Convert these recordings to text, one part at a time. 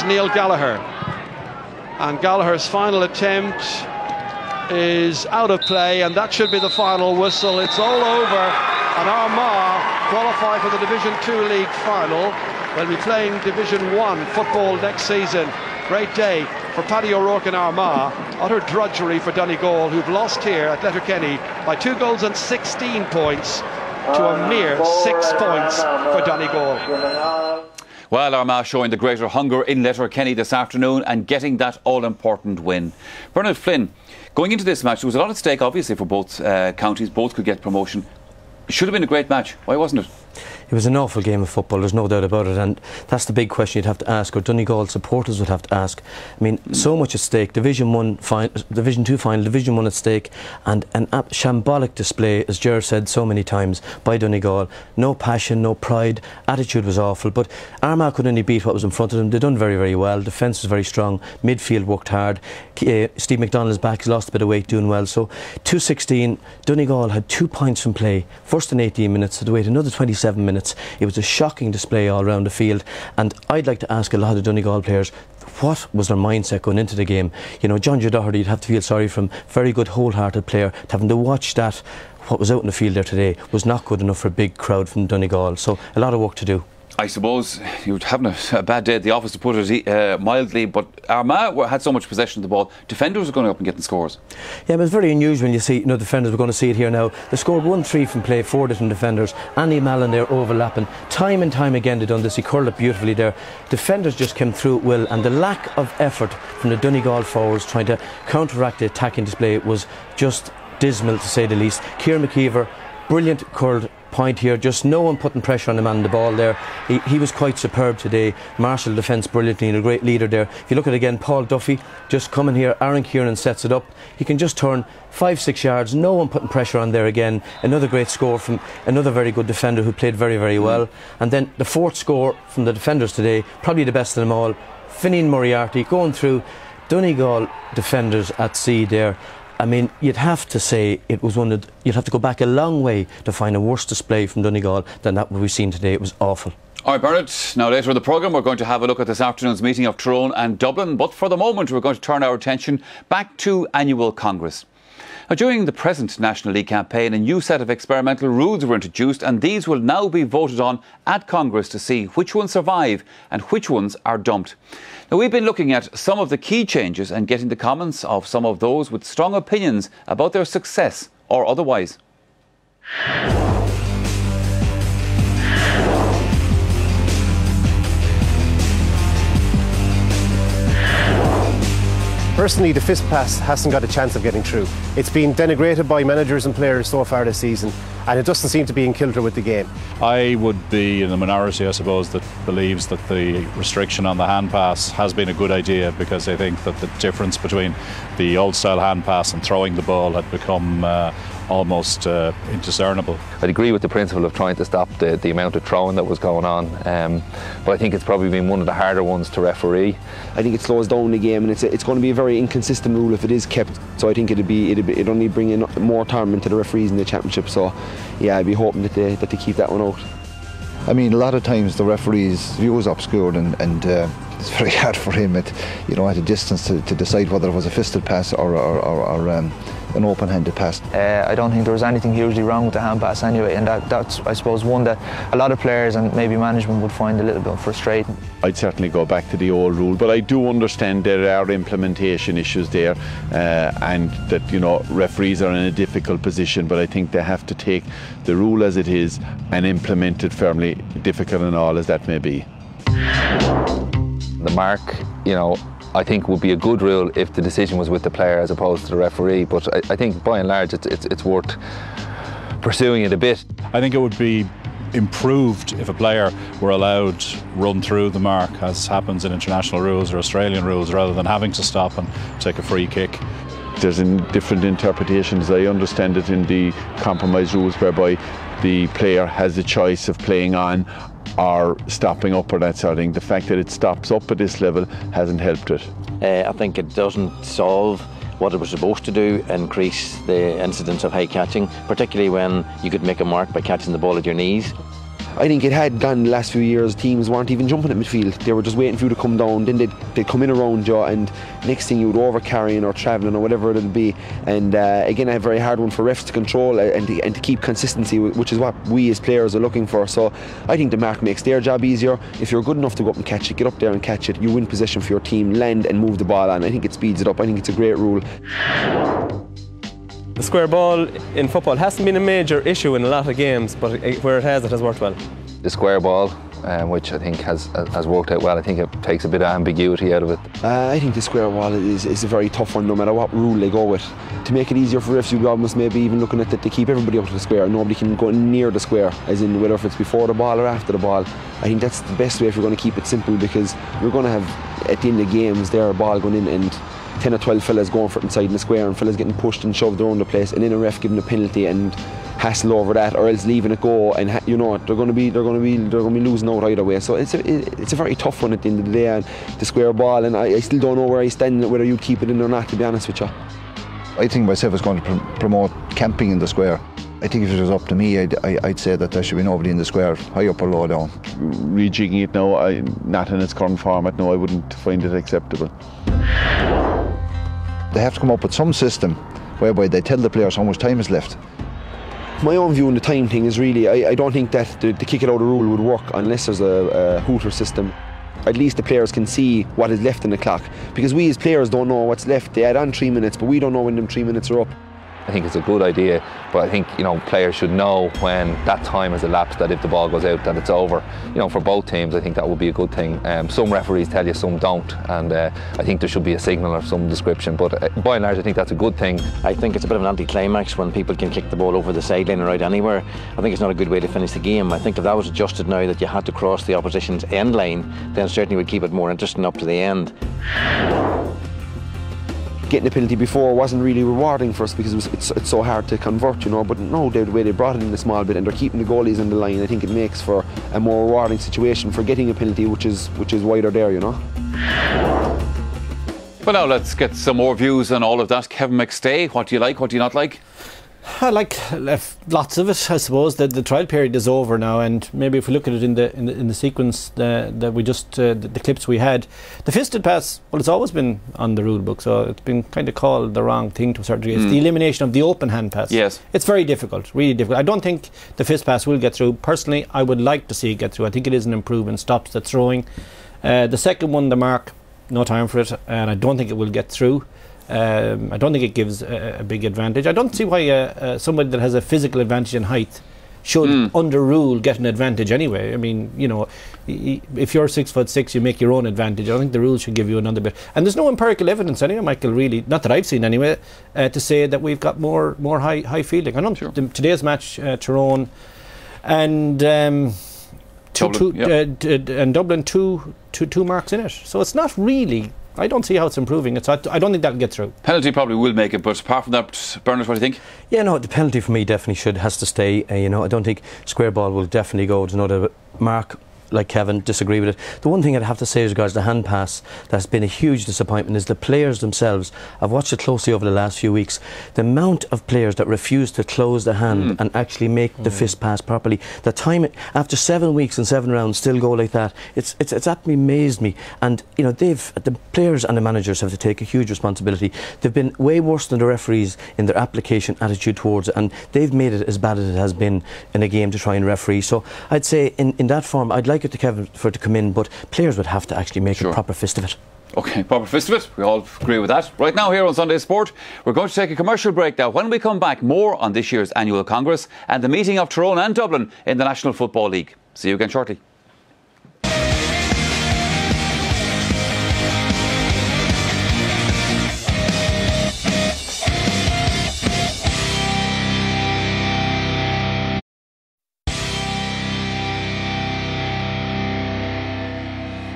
Neil Gallagher, and Gallagher's final attempt is out of play, and that should be the final whistle. It's all over, and Armagh qualify for the Division 2 League final. They'll be playing Division 1 football next season. Great day for Paddy O'Rourke and Armagh. Utter drudgery for Donegal, who've lost here at Letterkenny by 2 goals and 16 points to a mere 6 points for Donegal. Well, Armagh showing the greater hunger in Letterkenny this afternoon and getting that all-important win. Bernard Flynn, going into this match, there was a lot at stake, obviously, for both counties. Both could get promotion. It should have been a great match. Why wasn't it? It was an awful game of football, there's no doubt about it, and that's the big question you'd have to ask, or Donegal supporters would have to ask. I mean, so much at stake, Division 2 final, Division 1 at stake, and an shambolic display, as Ger said so many times, by Donegal. No passion, no pride, attitude was awful, but Armagh could only beat what was in front of them. They'd done very, very well, defence was very strong, midfield worked hard, Steve McDonald's back, he's lost a bit of weight, doing well, so 2-16, Donegal had 2 points from play, first in 18 minutes, had to wait another 27 minutes. It was a shocking display all around the field, and I'd like to ask a lot of Donegal players, what was their mindset going into the game? You know, John Doherty, you'd have to feel sorry for him, very good wholehearted player, having to watch that, what was out in the field there today was not good enough for a big crowd from Donegal, so a lot of work to do. I suppose you were having a bad day at the office, to put it mildly, but Armagh had so much possession of the ball. Defenders were going up and getting scores. Yeah, but it's very unusual when you see, defenders, we're going to see it here now. They scored 1-3 from play, 4 different defenders. Andy Mallon there overlapping. Time and time again they've done this. He curled it beautifully there. Defenders just came through at will, and the lack of effort from the Donegal forwards trying to counteract the attacking display was just dismal, to say the least. Kieran McKeever, brilliant curled point here, just no one putting pressure on him on the ball there. He was quite superb today, marshalled defence brilliantly and a great leader there. If you look at it again, Paul Duffy just coming here, Aaron Kieran sets it up, he can just turn 5-6 yards, no one putting pressure on there again. Another great score from another very good defender who played very, very well. And then the fourth score from the defenders today, probably the best of them all, Finian Moriarty going through Donegal defenders at sea there. I mean, you'd have to say it was you'd have to go back a long way to find a worse display from Donegal than that we've seen today. It was awful. All right, Bernard, now later in the programme we're going to have a look at this afternoon's meeting of Tyrone and Dublin, but for the moment we're going to turn our attention back to annual Congress. Now, during the present National League campaign, a new set of experimental rules were introduced, and these will now be voted on at Congress to see which ones survive and which ones are dumped. Now, we've been looking at some of the key changes and getting the comments of some of those with strong opinions about their success or otherwise. Personally, the fist pass hasn't got a chance of getting through. It's been denigrated by managers and players so far this season, and it doesn't seem to be in kilter with the game. I would be in the minority, I suppose, that believes that the restriction on the hand pass has been a good idea, because I think that the difference between the old style hand pass and throwing the ball had become almost indiscernible. I'd agree with the principle of trying to stop the amount of throwing that was going on, but I think it's probably been one of the harder ones to referee. I think it slows down the game, and it's going to be a very inconsistent rule if it is kept. So I think it'd only bring in more torment to the referees in the championship. So yeah, I'd be hoping that they keep that one out. I mean, a lot of times the referee's view is obscured, and it's very hard for him at a distance to decide whether it was a fisted pass or an open-handed pass. I don't think there was anything hugely wrong with the hand pass anyway, and that's, I suppose, one that a lot of players and maybe management would find a little bit frustrating. I'd certainly go back to the old rule, but I do understand there are implementation issues there, and that referees are in a difficult position, but I think they have to take the rule as it is and implement it firmly, difficult and all as that may be. The mark, I think would be a good rule if the decision was with the player as opposed to the referee, but I think by and large it's worth pursuing it a bit. I think it would be improved if a player were allowed run through the mark, as happens in international rules or Australian rules, rather than having to stop and take a free kick. There's different interpretations, I understand it, in the compromise rules, whereby the player has the choice of playing on or stopping up or that sort of thing. The fact that it stops up at this level hasn't helped it. I think it doesn't solve what it was supposed to do, increase the incidence of high catching, particularly when you could make a mark by catching the ball at your knees. I think it had gone the last few years. Teams weren't even jumping at midfield. They were just waiting for you to come down. Then they'd come in around you, and next thing you would over carrying or travelling or whatever it'll be. And again, a very hard one for refs to control and to keep consistency, which is what we as players are looking for. So I think the mark makes their job easier. If you're good enough to go up and catch it, get up there and catch it. You win possession for your team, land and move the ball on. I think it speeds it up. I think it's a great rule. The square ball in football hasn't been a major issue in a lot of games, but where it has worked well. The square ball, which I think has worked out well. I think it takes a bit of ambiguity out of it. I think the square ball is a very tough one, no matter what rule they go with. To make it easier for refs, you almost maybe even looking at that they keep everybody out of the square. Nobody can go near the square, as in whether if it's before the ball or after the ball. I think that's the best way if you're going to keep it simple, because you're going to have, at the end of games, their ball going in and 10 or 12 fellas going for it inside in the square, and fellas getting pushed and shoved around the place, and then a ref giving a penalty and hassle over that, or else leaving it go, and they're going to be losing out either way. So it's a very tough one at the end of the day, and the square ball, and I still don't know where I stand, whether you'd keep it in or not, to be honest with you. I think myself is going to promote camping in the square. I think if it was up to me, I'd say that there should be nobody in the square, high up or low down. Rejigging it now, not in its current format, no, I wouldn't find it acceptable. They have to come up with some system whereby they tell the players how much time is left. My own view on the time thing is really, I don't think that the kick it out of rule would work unless there's a hooter system. At least the players can see what is left in the clock, because we as players don't know what's left. They add on 3 minutes, but we don't know when them 3 minutes are up. I think it's a good idea, but I think players should know when that time has elapsed, that if the ball goes out, that it's over. For both teams, I think that would be a good thing. Some referees tell you, some don't, and I think there should be a signal of some description. But by and large, I think that's a good thing. I think it's a bit of an anti-climax when people can kick the ball over the sideline or out anywhere. I think it's not a good way to finish the game. I think if that was adjusted now, that you had to cross the opposition's end line, then certainly would keep it more interesting up to the end. Getting a penalty before wasn't really rewarding for us, because it's so hard to convert, but now the way they brought it in a small bit and they're keeping the goalies in the line, I think it makes for a more rewarding situation for getting a penalty, which is why they're there, Well, now let's get some more views on all of that. Kevin McStay, what do you like, what do you not like? I like lots of it, I suppose. The trial period is over now, and maybe if we look at it in the sequence that we just the clips we had, the fisted pass, well, it's always been on the rule book, so it's been kind of called the wrong thing to a certain degree. It's the elimination of the open hand pass. Yes, it's very difficult, really difficult. I don't think the fist pass will get through. Personally, I would like to see it get through. I think it is an improvement, stops the throwing. The second one, the mark, no time for it, and I don't think it will get through. I don't think it gives a big advantage. I don't see why somebody that has a physical advantage in height should, under rule, get an advantage anyway. I mean, if you're 6'6", you make your own advantage. I don't think the rules should give you another bit. And there's no empirical evidence anyway, Michael, really, not that I've seen anyway, to say that we've got more high fielding. I know today's match, Tyrone and Dublin, two marks in it. So it's not really. I don't see how it's improving. I don't think that'll get through. Penalty probably will make it, but apart from that, Bernard, what do you think? Yeah, no, the penalty for me definitely has to stay. I don't think square ball will definitely go. There's another mark, like Kevin, disagree with it. The one thing I'd have to say as regards the hand pass that's been a huge disappointment is the players themselves. I've watched it closely over the last few weeks. The amount of players that refuse to close the hand and actually make the fist pass properly. The time after 7 weeks and 7 rounds still go like that. It's actually amazed me. And the players and the managers have to take a huge responsibility. They've been way worse than the referees in their application attitude towards it, and they've made it as bad as it has been in a game to try and referee. So I'd say in that form, I'd like it to Kevin for it to come in, but players would have to actually make a proper fist of it. OK, proper fist of it. We all agree with that. Right now here on Sunday Sport, we're going to take a commercial break now. When we come back, more on this year's annual Congress and the meeting of Tyrone and Dublin in the National Football League. See you again shortly.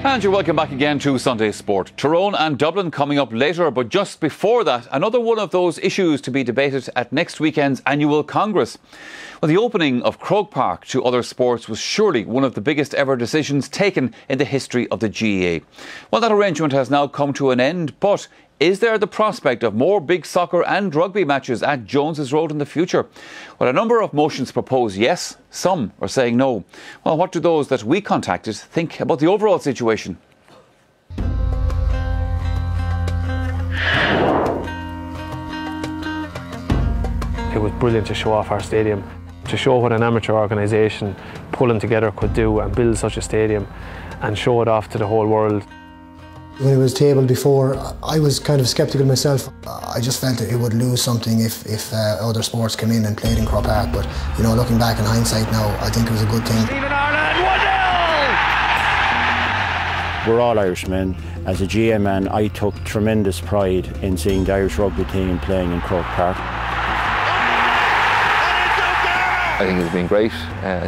And you're welcome back again to Sunday Sport. Tyrone and Dublin coming up later, but just before that, another one of those issues to be debated at next weekend's annual Congress. Well, the opening of Croke Park to other sports was surely one of the biggest ever decisions taken in the history of the GAA. Well, that arrangement has now come to an end, but Is there the prospect of more big soccer and rugby matches at Jones's Road in the future? Well, a number of motions propose yes, some are saying no. Well, what do those that we contacted think about the overall situation? It was brilliant to show off our stadium, to show what an amateur organisation pulling together could do and build such a stadium and show it off to the whole world. When it was tabled before, I was kind of sceptical myself. I just felt that it would lose something if other sports came in and played in Croke Park. But you know, looking back in hindsight now, I think it was a good thing. Stephen Ireland, 1-0! We're all Irishmen. As a GM man, I took tremendous pride in seeing the Irish rugby team playing in Croke Park. I think it's been great. I think